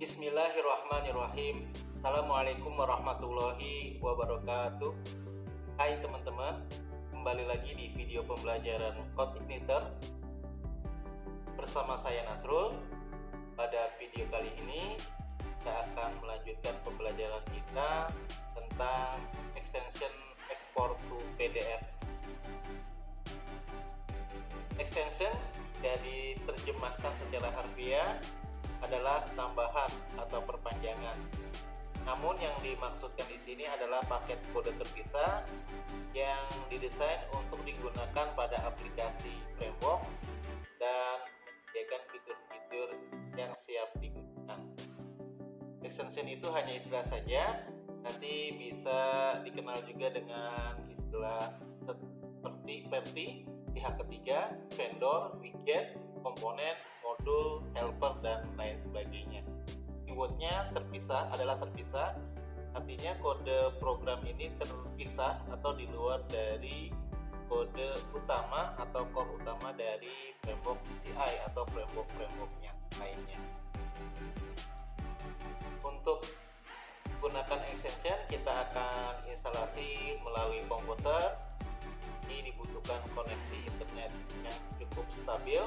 Bismillahirrahmanirrahim. Assalamualaikum warahmatullahi wabarakatuh. Hai teman-teman, kembali lagi di video pembelajaran Codeigniter bersama saya Nasrul. Pada video kali ini kita akan melanjutkan pembelajaran kita tentang extension export to PDF. Extension jadi diterjemahkan secara harfiah adalah tambahan atau perpanjangan. Namun yang dimaksudkan di sini adalah paket kode terpisah yang didesain untuk digunakan pada aplikasi framework dan menyediakan fitur-fitur yang siap digunakan. Extension itu hanya istilah saja, nanti bisa dikenal juga dengan istilah seperti pihak ketiga, vendor, widget, komponen, modul, helper, dan lain sebagainya. Keywordnya adalah terpisah, artinya kode program ini terpisah atau di luar dari kode utama atau core utama dari framework CI atau framework-frameworknya lainnya. Untuk gunakan extension, kita akan instalasi melalui Composer. Ini dibutuhkan koneksi internet yang cukup stabil.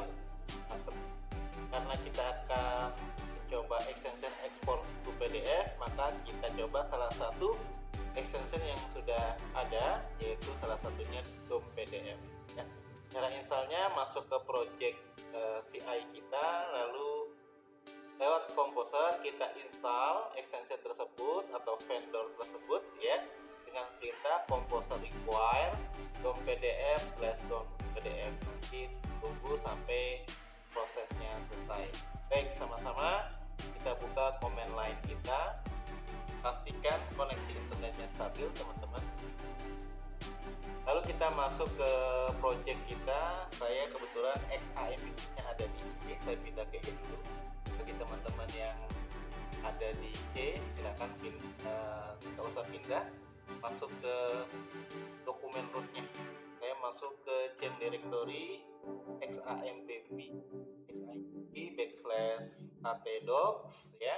Karena kita akan mencoba extension export to PDF, maka kita coba salah satu extension yang sudah ada, yaitu salah satunya DOM PDF. Ya. Cara installnya masuk ke project CI kita, lalu lewat Composer kita install extension tersebut atau vendor tersebut, ya, dengan perintah composer require DOM PDF/DOM PDF. Nanti tunggu sampai prosesnya selesai. Baik, sama-sama kita buka command line kita. Pastikan koneksi internetnya stabil, teman-teman. Lalu kita masuk ke project kita. Saya kebetulan XAM nya ada di E. Saya pindah ke E dulu. Bagi teman-teman yang ada di E, silakan tidak usah pindah. Masuk ke dokumen rootnya. Saya masuk ke change directory xampp /atdocs, ya,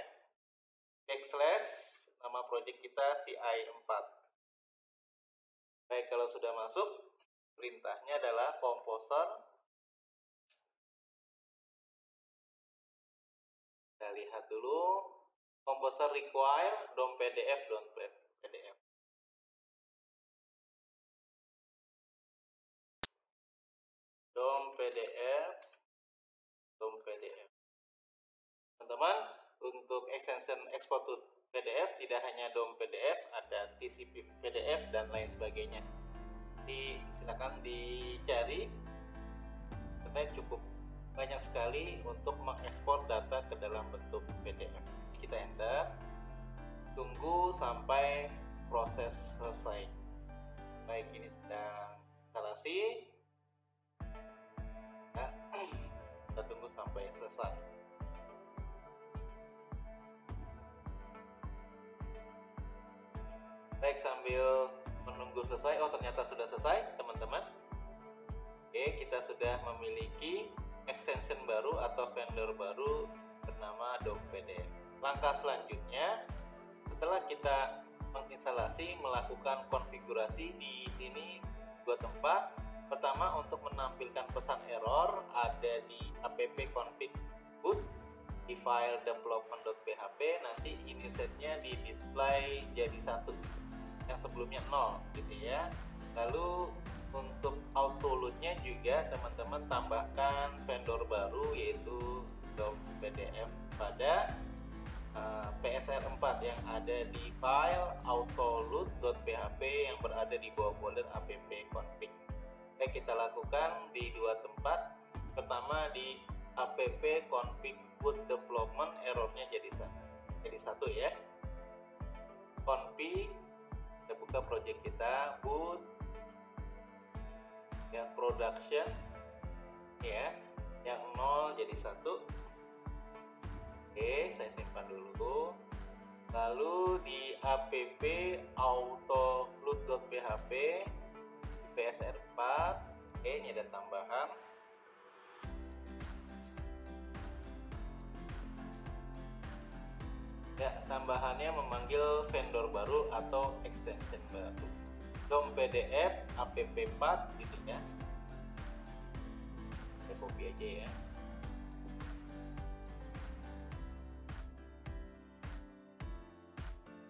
/ nama project kita CI4. Baik, kalau sudah masuk, perintahnya adalah composer. Kita lihat dulu, composer require DOM PDF. DOM PDF. Teman-teman, untuk extension export to PDF tidak hanya DOM PDF, ada TCP PDF dan lain sebagainya. Silakan dicari, internet cukup banyak sekali untuk mengekspor data ke dalam bentuk PDF. Kita enter, tunggu sampai proses selesai. Baik, ini sedang instalasi. Nah, kita tunggu sampai selesai. Baik, sambil menunggu selesai, ternyata sudah selesai, teman-teman. Oke, kita sudah memiliki extension baru atau vendor baru bernama DOM PDF. Langkah selanjutnya, setelah kita menginstalasi, melakukan konfigurasi di sini dua tempat. Pertama, untuk menampilkan pesan error ada di app-config boot di file development.php. Nanti ini setnya di display jadi 1 yang sebelumnya 0 gitu ya. Lalu untuk auto load-nya juga teman-teman tambahkan vendor baru yaitu DOM PDF pada PSR4 yang ada di file autoload.php yang berada di bawah folder app-config. Baik, kita lakukan di dua tempat. Pertama di app-config boot development, errornya jadi 1 ya. Config, kita buka project kita, boot, yang production ya, yang 0 jadi 1. Oke, saya simpan dulu. Lalu di app autoload.php PSR4, oke, ini ada tambahan. Ya, tambahannya memanggil vendor baru atau extension baru. DOM PDF, app-path gitu ya. Saya copy aja ya.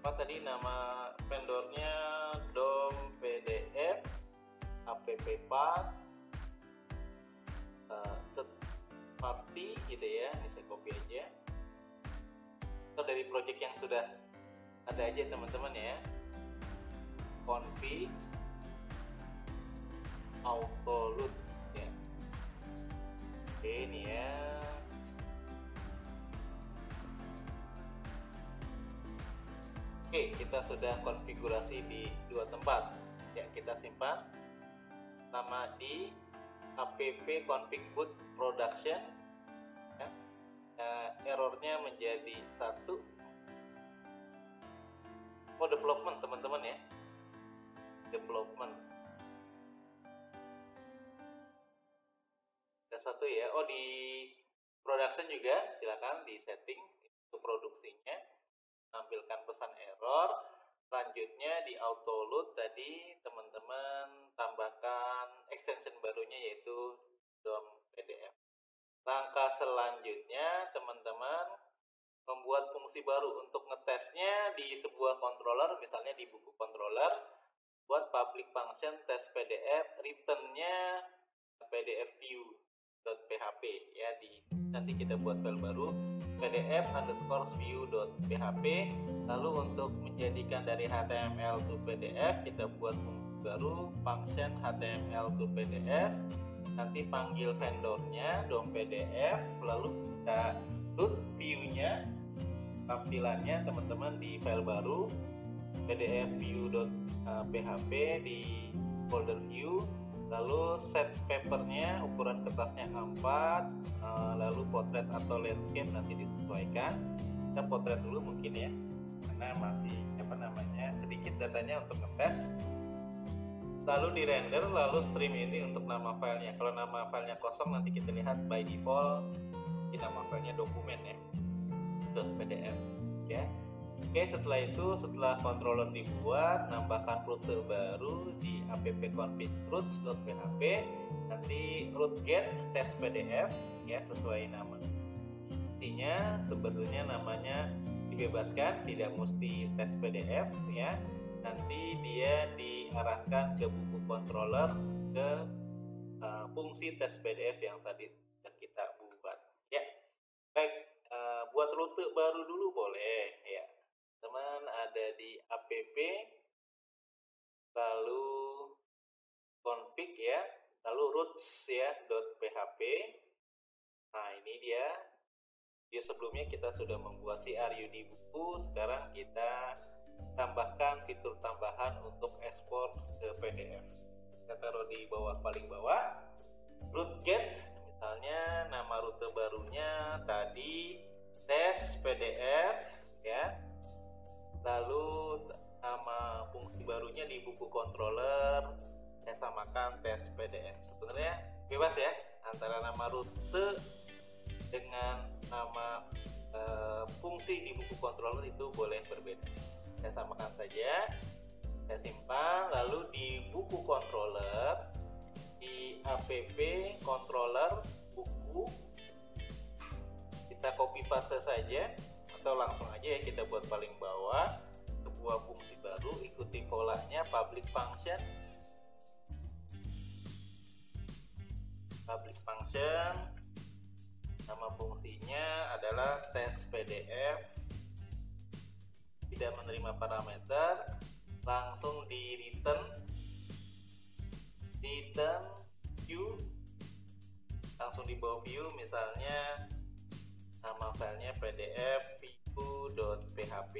Apa tadi nama vendornya? DOM PDF, app-path, third party gitu ya. Ini saya copy aja. Atau dari project yang sudah ada aja teman-teman ya. Config autoload ya. Oke, ini ya. Oke, kita sudah konfigurasi di dua tempat ya. Kita simpan nama di app config boot production ya. Errornya menjadi 1. Development teman-teman ya, development ada 1 ya. Di production juga silakan di setting untuk produksinya tampilkan pesan error. Selanjutnya di autoload tadi teman-teman tambahkan extension barunya yaitu DOM PDF. Langkah selanjutnya teman-teman membuat fungsi baru untuk ngetesnya di sebuah controller, misalnya di buku controller. Buat public function test PDF, returnnya pdf view.php ya. Nanti kita buat file baru pdf_view.php. Lalu untuk menjadikan dari HTML to PDF kita buat fungsi baru function HTML to PDF. Nanti panggil vendornya DOM PDF, lalu kita load view-nya, tampilannya teman-teman di file baru pdf view.php di folder view. Lalu set papernya, ukuran kertasnya A4, lalu portrait atau landscape nanti disesuaikan. Kita portrait dulu mungkin ya, karena masih sedikit datanya untuk ngetes. Lalu di render, lalu stream ini untuk nama filenya. Kalau nama filenya kosong nanti kita lihat by default di nama filenya dokumen ya, .pdf ya. Oke, setelah itu, setelah controller dibuat, nambahkan rute baru di app-config routes.php. Nanti root get test PDF ya, sesuai nama. Intinya sebetulnya namanya dibebaskan, tidak mesti test PDF ya. Nanti dia diarahkan ke buku controller, ke fungsi test PDF yang tadi kita buat ya. Baik, buat rute baru dulu boleh ya teman. Ada di app lalu config ya, lalu routes ya .php. Nah ini dia sebelumnya kita sudah membuat CRU di buku. Sekarang kita tambahkan fitur tambahan untuk ekspor ke PDF. Kita taruh di bawah, paling bawah, root get. Misalnya nama rute barunya tadi tes PDF ya. Lalu nama fungsi barunya di buku controller saya samakan tes PDF. Sebenarnya bebas ya antara nama rute dengan nama fungsi di buku controller, itu boleh berbeda. Saya samakan saja, saya simpan. Lalu di buku controller, di app controller buku, kita copy paste saja atau langsung aja ya, kita buat paling bawah sebuah fungsi baru, ikuti polanya public function nama fungsinya adalah test PDF, tidak menerima parameter, langsung di return view, langsung di bawah view misalnya nama filenya pdf view.php.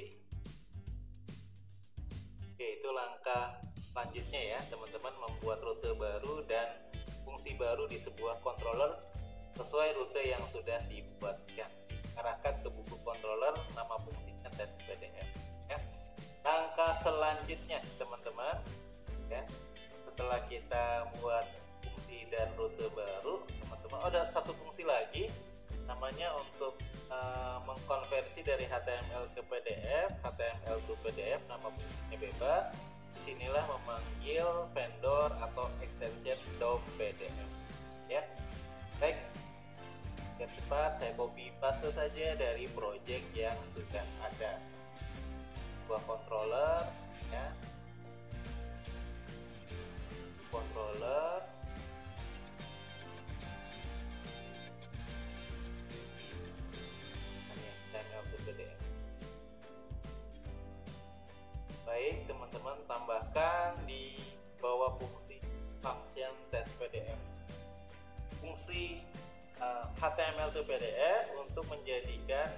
Oke, itu langkah selanjutnya ya teman-teman, membuat rute baru dan fungsi baru di sebuah controller sesuai rute yang sudah dibuat ya. Arahkan ke buku controller, nama fungsinya test PDF ya. Langkah selanjutnya teman-teman ya, setelah kita buat fungsi dan rute baru, teman-teman ada satu fungsi lagi namanya untuk mengkonversi dari HTML ke PDF, HTML to PDF, nama fungsinya bebas. Disinilah memanggil vendor atau extension DOM PDF ya. Baik, biar cepat saya copy paste saja dari project yang sudah ada. Buat controller ya, controller HTML to PDF. Baik teman-teman, tambahkan di bawah fungsi function test PDF fungsi HTML to PDF untuk menjadikan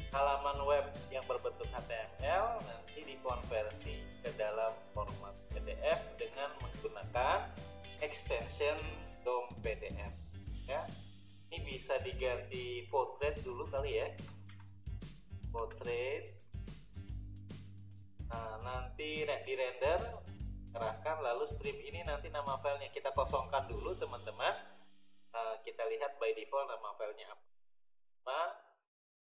halaman web yang berbentuk HTML nanti dikonversi ke dalam format PDF dengan menggunakan extension DOM PDF ya. Ini bisa diganti portrait dulu kali ya, portrait. Nah, nanti di render kerahkan, lalu strip ini nanti nama filenya kita kosongkan dulu teman-teman. Kita lihat by default nama filenya apa. Nah,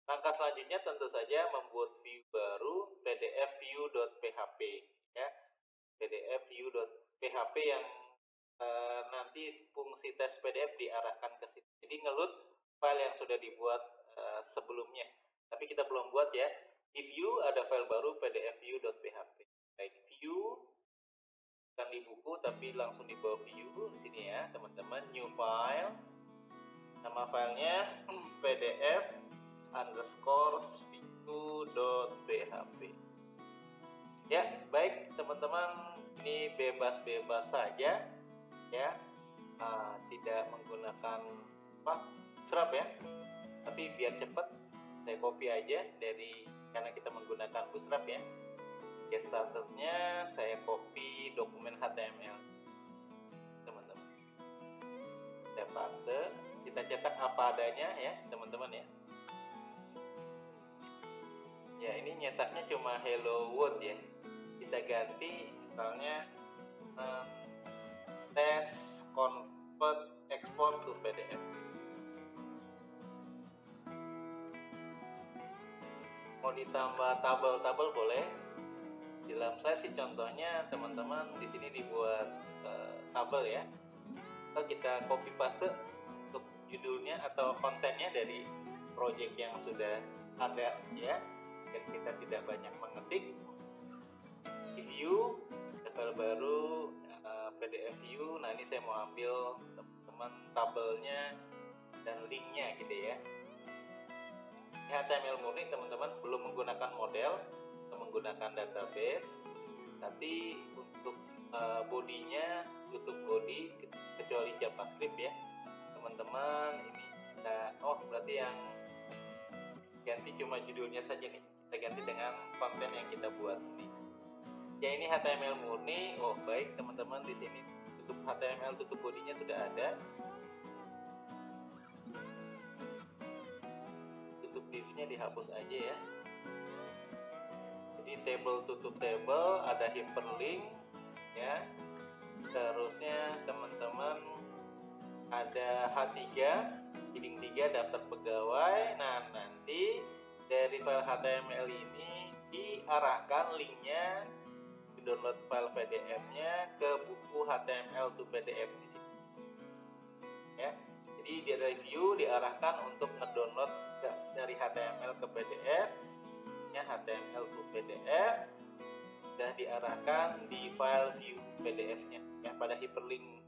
langkah selanjutnya tentu saja membuat view baru PDF view.php ya, PDF view.php yang nanti fungsi tes PDF diarahkan ke sini. Jadi ngeload file yang sudah dibuat sebelumnya, tapi kita belum buat ya. Di view ada file baru PDF view.php. Baik, view bukan di buku tapi langsung di bawah view di sini ya teman-teman. New file, nama filenya PDF underscore view.php ya. Baik teman-teman, ini bebas-bebas saja ya, tidak menggunakan serap ya, tapi biar cepat saya copy aja dari, karena kita menggunakan Bootstrap ya. Get starternya saya copy dokumen HTML teman-teman, saya paste, kita cetak apa adanya ya teman-teman ya. Ya, ini nyetaknya cuma hello world ya, kita ganti misalnya test convert export to PDF. Mau ditambah tabel-tabel boleh. Di dalam saya sih contohnya teman-teman di sini dibuat tabel ya. Atau kita copy paste untuk judulnya atau kontennya dari project yang sudah ada ya, biar kita tidak banyak mengetik. Di view file baru PDF view. Nah, ini saya mau ambil teman-teman tabelnya dan linknya gitu ya. Ini HTML murni teman-teman, belum menggunakan model atau menggunakan database. Nanti untuk bodinya tutup body kecuali JavaScript ya teman-teman. Ini kita, berarti yang ganti cuma judulnya saja nih, kita ganti dengan konten yang kita buat sendiri ya. Ini HTML murni. Baik teman-teman, di sini tutup HTML, tutup bodinya sudah ada. Divnya dihapus aja ya. Jadi table tutup table, ada hyperlink ya. Terusnya teman-teman ada H3, heading 3 daftar pegawai. Nah, nanti dari file HTML ini diarahkan linknya, di download file PDF-nya ke buku HTML to PDF di sini ya. Jadi di review diarahkan untuk ngedownload dari HTML ke PDF ya, HTML to PDF sudah diarahkan di file view PDF-nya ya, pada hyperlink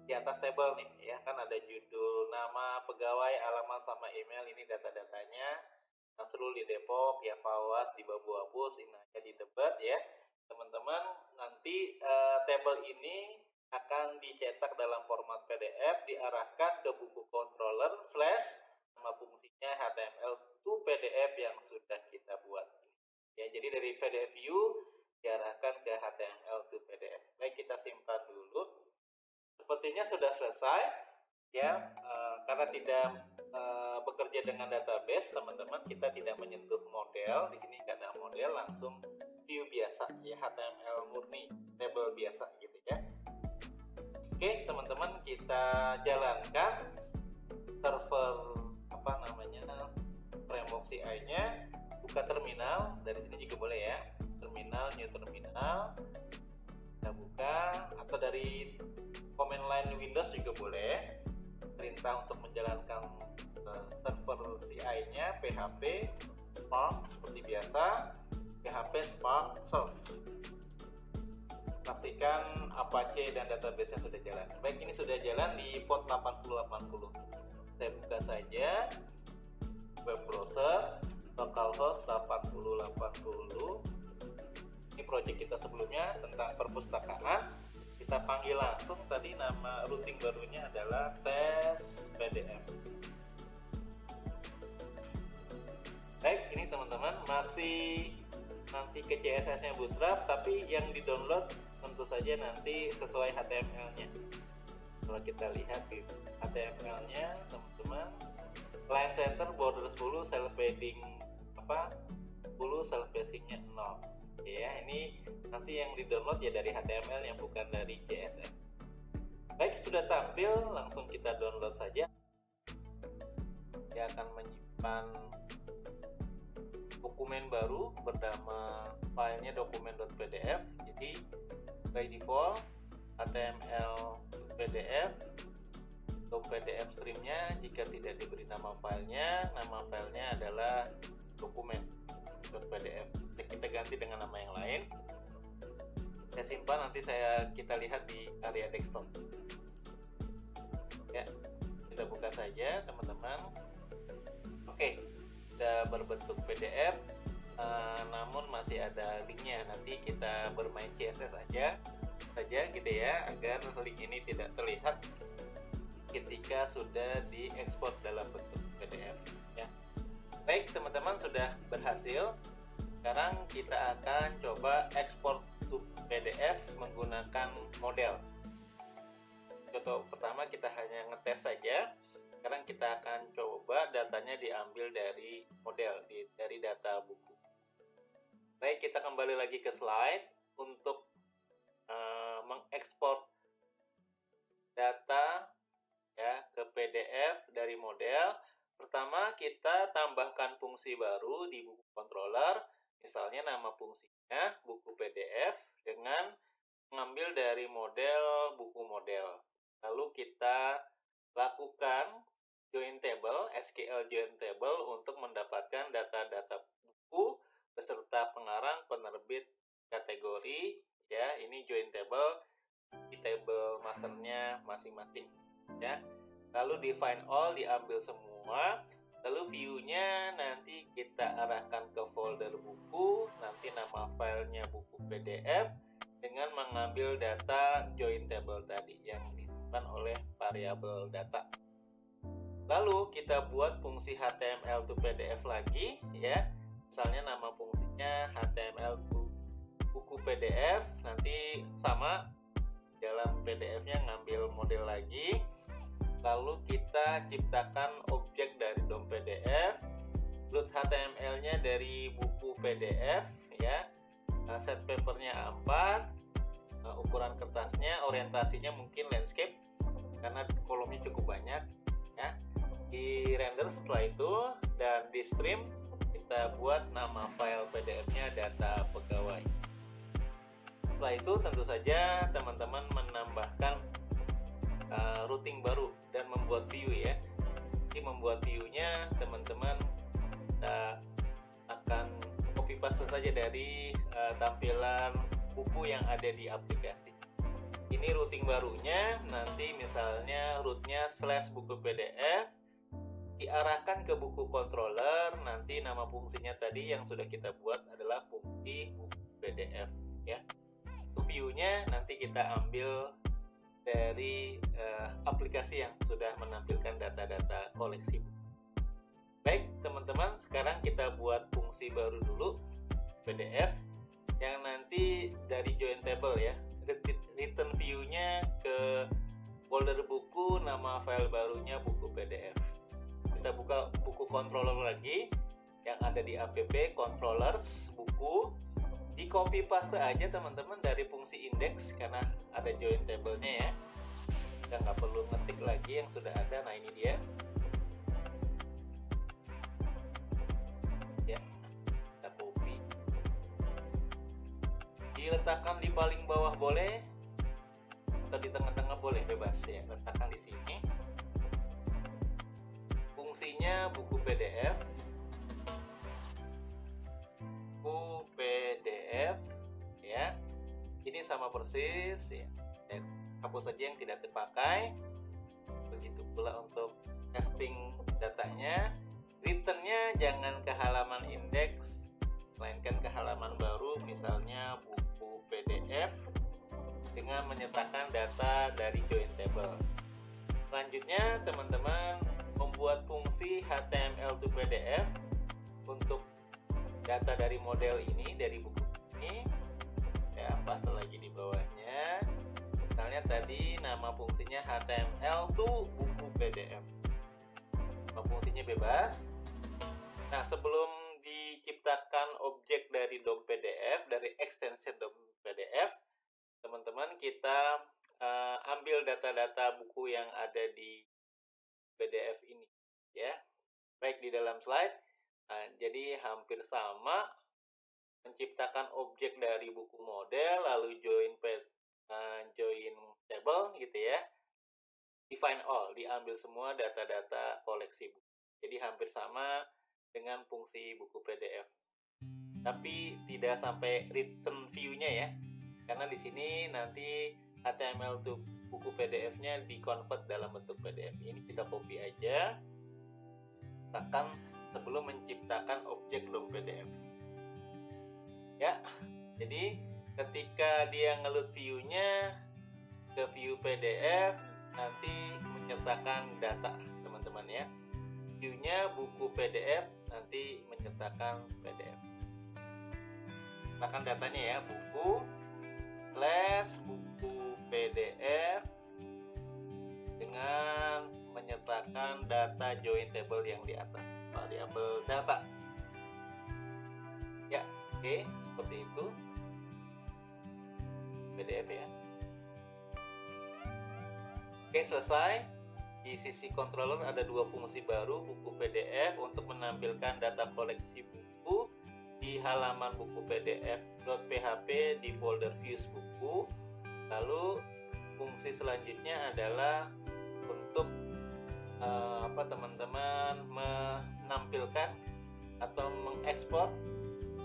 di atas table nih ya, kan ada judul, nama, pegawai, alamat sama email, ini data-datanya. Nasrul di Depok, ya Fawas di Babu-Abus, ini aja di Tebet ya teman-teman. Nanti table ini akan dicetak dalam format PDF, diarahkan ke buku controller slash nama fungsinya HTML to PDF yang sudah kita buat ya. Jadi dari PDF view diarahkan ke HTML to PDF. Baik, kita simpan dulu. Sepertinya sudah selesai ya. Karena tidak bekerja dengan database teman-teman, kita tidak menyentuh model. Di sini nggak ada model, langsung view biasa ya, HTML murni, table biasa gitu ya. Oke teman-teman, kita jalankan server CI-nya, buka terminal, dari sini juga boleh ya, terminal, new terminal, kita buka, atau dari command line Windows juga boleh. Perintah untuk menjalankan server CI-nya php spark seperti biasa, php spark serve. Pastikan Apache dan database-nya sudah jalan. Baik, ini sudah jalan di port 8080. Saya buka saja web browser localhost 8080. Ini project kita sebelumnya tentang perpustakaan. Kita panggil langsung, tadi nama routing barunya adalah tes PDF. Baik, ini teman-teman masih nanti ke CSS-nya Bootstrap, tapi yang di-download tentu saja nanti sesuai HTML-nya. Kalau kita lihat di HTML-nya, teman-teman, line center border 10, self padding 10, self spacing-nya 0. Ya, ini nanti yang di-download ya dari HTML yang bukan dari CSS. Baik, sudah tampil, langsung kita download saja. Dia akan menyimpan dokumen baru bernama filenya dokumen.pdf. Jadi by default HTML PDF untuk PDF streamnya, jika tidak diberi nama filenya adalah dokumen.pdf. Kita ganti dengan nama yang lain. Saya simpan, nanti kita lihat di area desktop. Ya, kita buka saja teman-teman. Oke, sudah berbentuk PDF, namun masih ada linknya. Nanti kita bermain CSS saja gitu ya, agar link ini tidak terlihat ketika sudah diekspor dalam bentuk PDF ya. Baik teman-teman, sudah berhasil. Sekarang kita akan coba ekspor to PDF menggunakan model. Contoh pertama kita hanya ngetes saja. Sekarang kita akan coba datanya diambil dari model, dari data buku. Baik, kita kembali lagi ke slide untuk mengekspor data ya ke PDF dari model. Pertama kita tambahkan fungsi baru di buku controller. Misalnya nama fungsinya buku PDF dengan mengambil dari model buku model. Lalu kita lakukan join table, SQL join table untuk mendapatkan data-data buku beserta pengarang, penerbit, kategori ya. Ini join table di table masternya masing-masing ya. Lalu define all, diambil semua. Lalu view-nya nanti kita arahkan ke folder buku, nanti nama filenya buku PDF dengan mengambil data join table tadi yang disimpan oleh variabel data. Lalu kita buat fungsi HTML to PDF lagi ya. Misalnya nama fungsinya HTML to buku PDF, nanti sama dalam PDF-nya ngambil model lagi. Lalu kita ciptakan objek dari DOM PDF, root HTML-nya dari buku PDF ya, set papernya A4, ukuran kertasnya, orientasinya mungkin landscape karena kolomnya cukup banyak ya. Di render setelah itu, dan di stream kita buat nama file PDF-nya data pegawai. Setelah itu tentu saja teman-teman menambahkan routing baru dan membuat view ya. Jadi membuat view-nya teman-teman kita akan copy paste saja dari tampilan buku yang ada di aplikasi. Ini routing barunya, nanti misalnya rootnya /buku PDF, diarahkan ke buku controller. Nanti nama fungsinya tadi yang sudah kita buat adalah fungsi buku PDF ya. View-nya nanti kita ambil dari aplikasi yang sudah menampilkan data-data koleksi. Baik teman-teman, sekarang kita buat fungsi baru dulu PDF yang nanti dari join table ya. Return view-nya ke folder buku, nama file barunya buku PDF. Kita buka buku controller lagi yang ada di app controllers buku. Di copy paste aja teman-teman dari fungsi index karena ada join table-nya ya. Kita nggak perlu ngetik lagi yang sudah ada. Nah ini dia. diletakkan di paling bawah boleh, atau di tengah-tengah boleh, bebas ya. Letakkan di sini. Fungsinya buku PDF. Buku PDF ya. Ini sama persis ya. Dan hapus saja yang tidak terpakai. Begitu pula untuk casting datanya. Returnnya jangan ke halaman indeks, melainkan ke halaman baru, misalnya buku PDF, dengan menyertakan data dari join table. Selanjutnya teman-teman membuat fungsi HTML to PDF untuk data dari model ini, dari buku ini ya, pasal lagi di bawahnya. Misalnya tadi nama fungsinya HTML to buku PDF. Nama fungsinya bebas. Nah, sebelum diciptakan objek dari DOM PDF, dari extension DOM PDF, teman-teman kita ambil data-data buku yang ada di PDF ini ya. Baik, di dalam slide. Jadi hampir sama, menciptakan objek dari buku model, lalu join table gitu ya. Define all, diambil semua data-data koleksi buku. Jadi hampir sama dengan fungsi buku PDF. Tapi tidak sampai return view-nya ya. Karena di sini nanti HTML to buku PDF-nya di-convert dalam bentuk PDF. Ini kita copy aja. Tekan sebelum menciptakan objek DOM PDF. Ya. Jadi ketika dia ngeload view-nya ke view PDF, nanti menyertakan data teman-teman ya. View-nya buku PDF, nanti menyertakan PDF. Letakkan datanya ya, buku PDF dengan menyertakan data join table yang di atas, variabel data. Ya, oke, seperti itu. PDF ya. Oke, selesai. Di sisi controller ada dua fungsi baru, buku PDF untuk menampilkan data koleksi buku di halaman buku PDF.php di folder views buku. Lalu fungsi selanjutnya adalah untuk teman-teman menampilkan atau mengekspor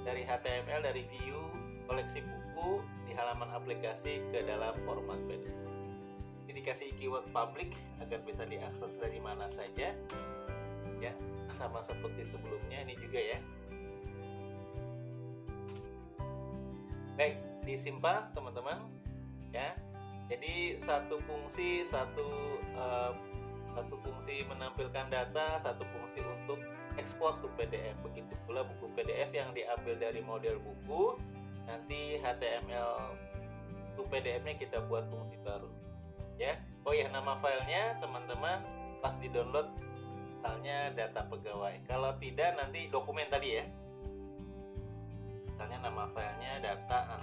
dari HTML dari view koleksi buku di halaman aplikasi ke dalam format PDF. Dikasih keyword public agar bisa diakses dari mana saja ya, sama seperti sebelumnya ini juga ya. Baik, disimpan teman-teman ya. Jadi satu fungsi menampilkan data, satu fungsi untuk ekspor ke PDF. Begitu pula buku PDF yang diambil dari model buku, nanti HTML to PDF-nya kita buat fungsi baru. Ya, oh ya, nama filenya teman-teman pas di download misalnya data pegawai. Kalau tidak nanti dokumen tadi ya. Misalnya nama filenya data_pegawai.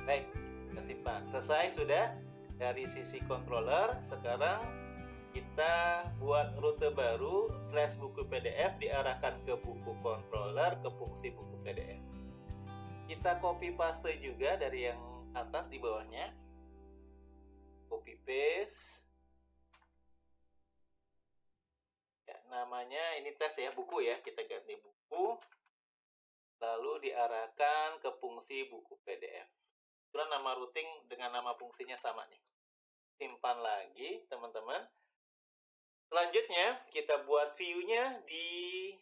Baik, kita simpan. Selesai sudah dari sisi controller. Sekarang kita buat rute baru /buku PDF diarahkan ke buku controller, ke fungsi buku PDF. Kita copy paste juga dari yang atas di bawahnya, copy paste ya, namanya ini tes ya, buku ya, kita ganti buku, lalu diarahkan ke fungsi buku PDF. Kebetulan nama routing dengan nama fungsinya sama nih. Simpan lagi teman-teman. Selanjutnya kita buat view-nya di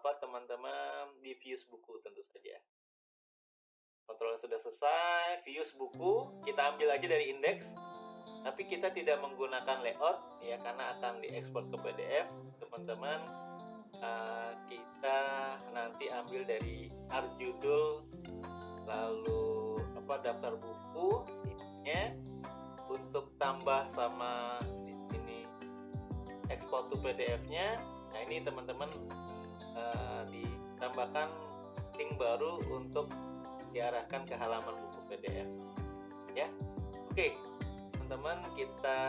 teman-teman di views buku tentu saja. Kontrol sudah selesai, views buku kita ambil aja dari indeks, tapi kita tidak menggunakan layout ya karena akan diekspor ke PDF teman-teman. Kita nanti ambil dari judul, lalu daftar buku ininya, untuk tambah sama di sini ekspor to PDF-nya. Nah ini teman-teman ditambahkan link baru untuk diarahkan ke halaman buku PDF ya. Oke teman-teman, kita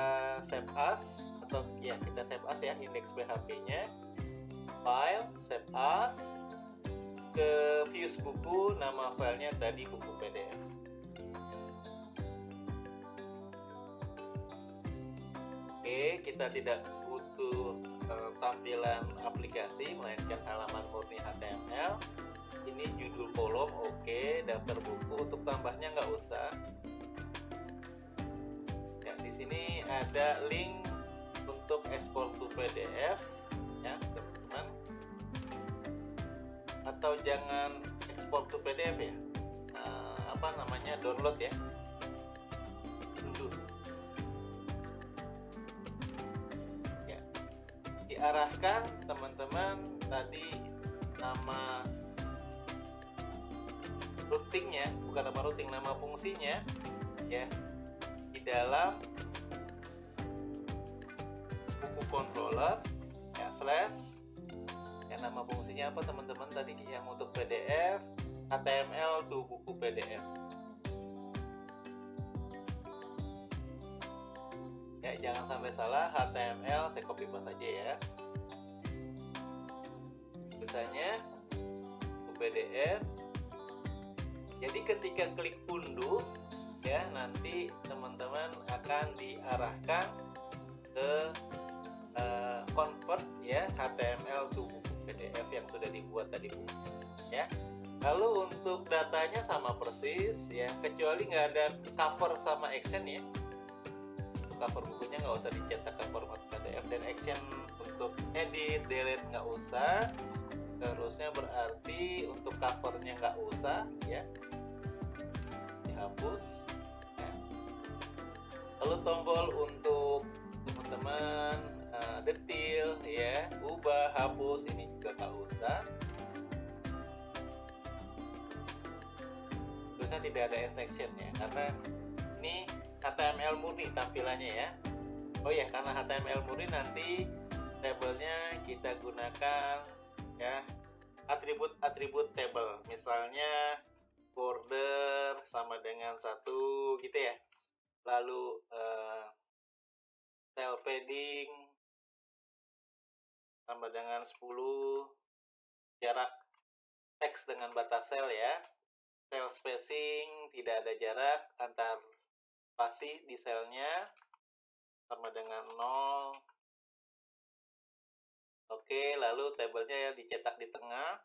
save as kita save as ya indeks PHP nya, file save as, ke views buku, nama filenya tadi buku PDF. Oke, kita tidak butuh tampilan aplikasi, melainkan halaman murni HTML. Ini judul kolom, oke, daftar buku. Untuk tambahnya nggak usah. Ya, di sini ada link untuk ekspor to PDF, ya teman-teman. Atau jangan ekspor to PDF ya, download ya. Dulu. Ya, diarahkan teman-teman tadi nama routingnya, bukan nama routing, nama fungsinya ya, di dalam buku controller ya, slash ya, nama fungsinya apa teman-teman tadi yang untuk PDF, HTML to buku PDF ya, jangan sampai salah. HTML saya copy paste saja ya, tulisannya buku PDF. Jadi ketika klik unduh ya, nanti teman-teman akan diarahkan ke convert ya, HTML to buku PDF yang sudah dibuat tadi ya. Lalu untuk datanya sama persis ya, kecuali nggak ada cover sama action ya. Untuk cover bukunya nggak usah dicetak ke format PDF, dan action untuk edit, delete nggak usah. Terusnya berarti untuk covernya nggak usah ya, dihapus ya. Lalu tombol untuk teman-teman detail ya, ubah, hapus, ini juga nggak usah. Terusnya tidak ada section ya, karena ini HTML murni tampilannya ya. Oh ya, karena HTML murni nanti tabelnya kita gunakan ya, atribut-atribut table, misalnya border sama dengan 1 gitu ya, lalu cell padding sama dengan 10, jarak teks dengan batas sel ya, cell spacing tidak ada jarak antar spasi di selnya sama dengan 0. Oke, lalu tabelnya ya dicetak di tengah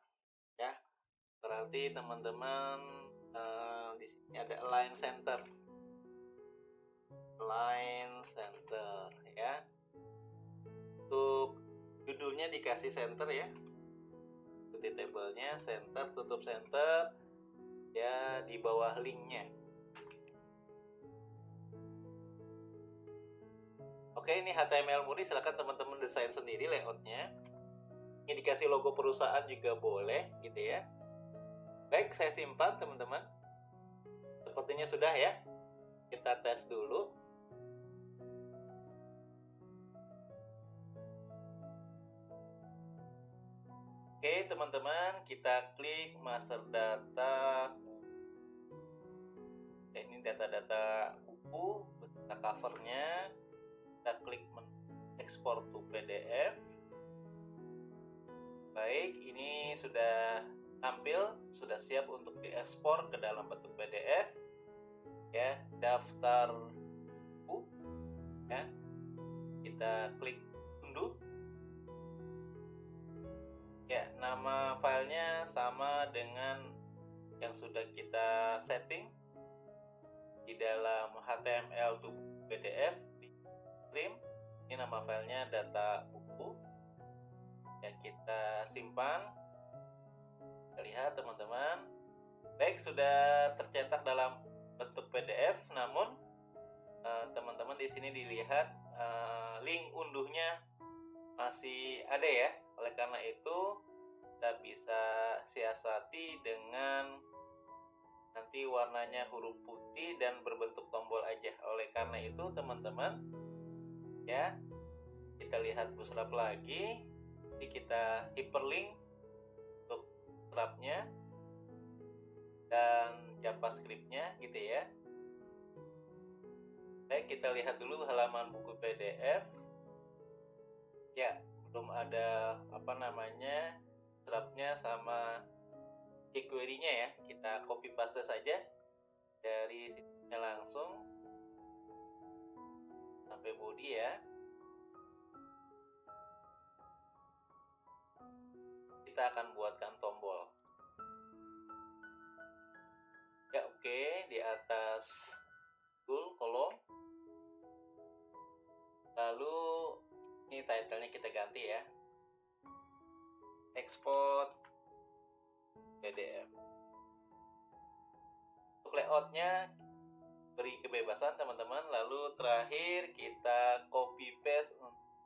ya, berarti teman-teman di sini ada align center ya. Untuk judulnya dikasih center ya, ikuti tabelnya, center, tutup center ya, di bawah linknya. Oke, ini HTML murni, silakan teman-teman desain sendiri layoutnya. Ini dikasih logo perusahaan juga boleh gitu ya. Baik, saya simpan teman-teman. Sepertinya sudah ya. Kita tes dulu. Oke teman-teman, kita klik master data. Ini data-data buku, beserta covernya. Kita klik ekspor to PDF. Baik, ini sudah tampil, sudah siap untuk diekspor ke dalam bentuk PDF ya, daftar buku ya. Kita klik unduh ya, nama filenya sama dengan yang sudah kita setting di dalam HTML to PDF. Ini nama filenya data buku ya, kita simpan. Kita lihat teman-teman, baik, sudah tercetak dalam bentuk PDF. Namun teman-teman di sini dilihat link unduhnya masih ada ya. Oleh karena itu kita bisa siasati dengan nanti warnanya huruf putih dan berbentuk tombol aja. Oleh karena itu teman-teman ya, kita lihat bootstrap lagi. Jadi kita hyperlink untuk bootstrapnya dan JavaScript-nya gitu ya. Baik, kita lihat dulu halaman buku PDF ya, belum ada bootstrap-nya sama jQuery-nya ya. Kita copy paste saja dari sini langsung sampai body ya. Kita akan buatkan tombol. Ya oke, di atas tool kolom. Lalu ini title-nya kita ganti ya. Export PDF. Untuk layout-nya beri kebebasan teman-teman. Lalu terakhir kita copy paste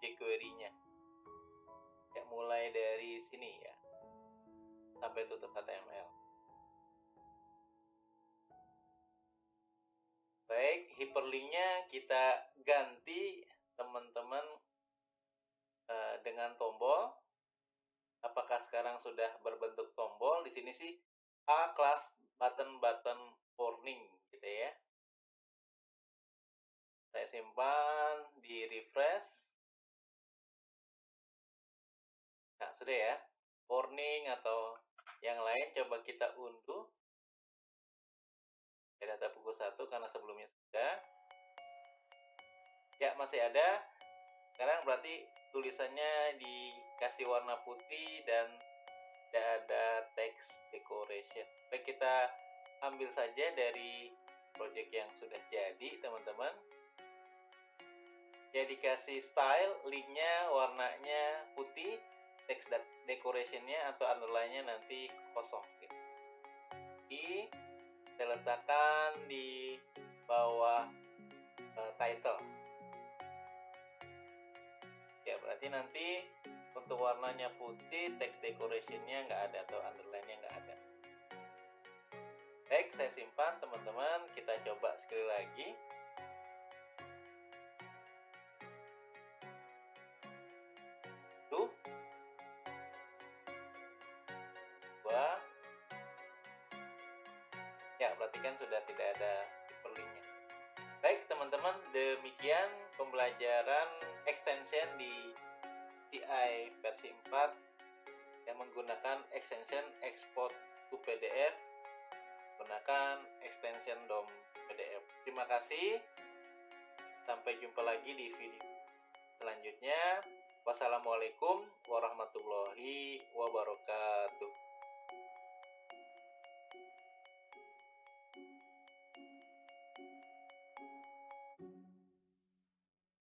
jQuery-nya. Ya, mulai dari sini ya. Sampai tutup HTML. Baik, hyperlink-nya kita ganti teman-teman dengan tombol. Apakah sekarang sudah berbentuk tombol? Di sini sih A class button warning gitu ya. Saya simpan, di refresh. Nah, sudah ya. Warning atau yang lain coba kita unduh. Data buku 1 karena sebelumnya sudah. Ya, masih ada. Sekarang berarti tulisannya dikasih warna putih dan tidak ada text decoration. Baik, kita ambil saja dari project yang sudah jadi teman-teman. Ya, dikasih style, linknya warnanya putih, text decoration-nya atau underline-nya nanti kosong gitu. Saya letakkan di bawah title. Ya, berarti nanti untuk warnanya putih, text decoration-nya nggak ada atau underline-nya nggak ada. Baik, saya simpan teman-teman. Kita coba sekali lagi. Tuh. 2. Ya, berarti kan sudah tidak ada hyperlink-nya. Baik teman-teman, demikian pembelajaran extension di CI versi 4 yang menggunakan extension export to PDF, menggunakan extension DOM PDF. Terima kasih. Sampai jumpa lagi di video selanjutnya. Wassalamualaikum warahmatullahi wabarakatuh.